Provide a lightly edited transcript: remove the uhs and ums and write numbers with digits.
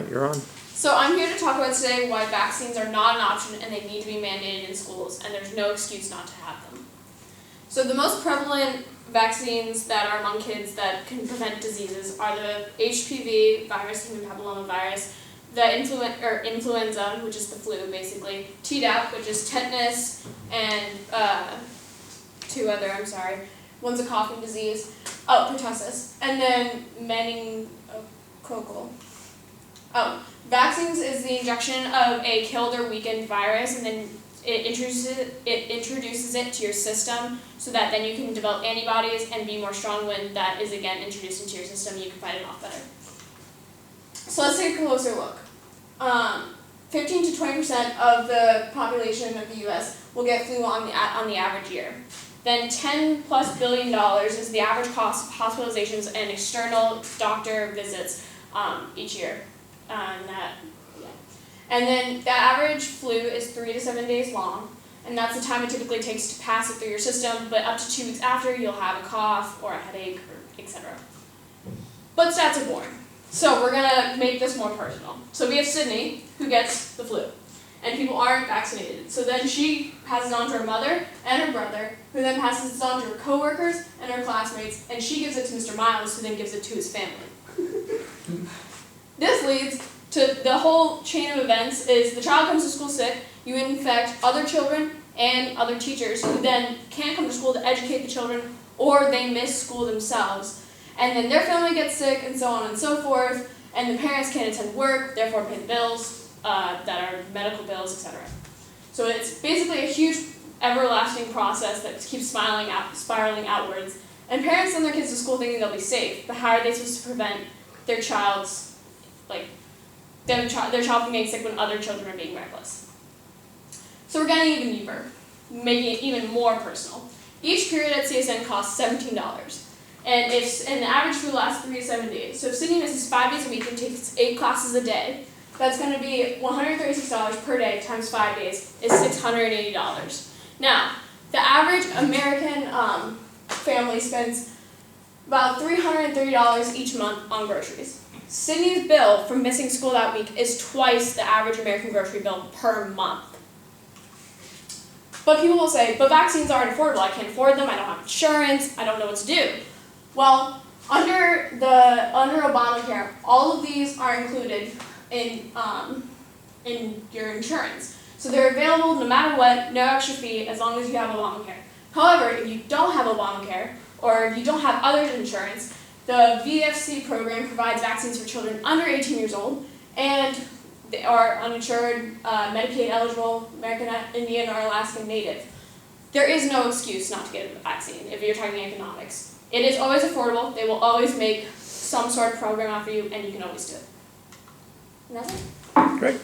you're on. So I'm here to talk about today why vaccines are not an option and they need to be mandated in schools, and there's no excuse not to have them. So the most prevalent vaccines that are among kids that can prevent diseases are the HPV virus, human papillomavirus, the influenza, which is the flu basically, Tdap, which is tetanus, and one's a coughing disease, pertussis, and then meningococcal. Vaccines is the injection of a killed or weakened virus, and then it introduces it to your system so that then you can develop antibodies and be more strong when that is again introduced into your system. You can fight it off better. So let's take a closer look. 15 to 20% of the population of the U.S. will get flu on the average year. Then $10+ billion is the average cost of hospitalizations and external doctor visits each year. And then the average flu is 3 to 7 days long, and that's the time it typically takes to pass it through your system, but up to 2 weeks after, you'll have a cough or a headache, or etc. But stats are boring, so we're going to make this more personal. So we have Sydney, who gets the flu, and people aren't vaccinated. So then she passes it on to her mother and her brother, who then passes it on to her coworkers and her classmates, and she gives it to Mr. Miles, who then gives it to his family. This leads to the whole chain of events is the child comes to school sick, you infect other children and other teachers who then can't come to school to educate the children, or they miss school themselves. And then their family gets sick, and so on and so forth, and the parents can't attend work, therefore pay the bills that are medical bills, etc. So it's basically a huge, everlasting process that keeps spiraling outwards. And parents send their kids to school thinking they'll be safe, but how are they supposed to prevent their child's their child from getting sick when other children are being reckless? So we're getting even deeper, making it even more personal. Each period at CSN costs $17, and the average flu lasts 3 to 7 days. So if Sydney misses 5 days a week and takes 8 classes a day, that's going to be $136 per day times 5 days is $680. Now, the average American family spends about $330 each month on groceries. Sydney's bill for missing school that week is twice the average American grocery bill per month. But people will say, but vaccines aren't affordable. I can't afford them. I don't have insurance. I don't know what to do. Well, under Obamacare, all of these are included in your insurance. So they're available no matter what, no extra fee, as long as you have Obamacare. However, if you don't have Obamacare, or if you don't have other insurance, the VFC program provides vaccines for children under 18 years old, and they are uninsured, Medicaid eligible, American Indian, or Alaskan Native. There is no excuse not to get a vaccine if you're talking economics. It is always affordable. They will always make some sort of program out for you, and you can always do it. And that's it. Great.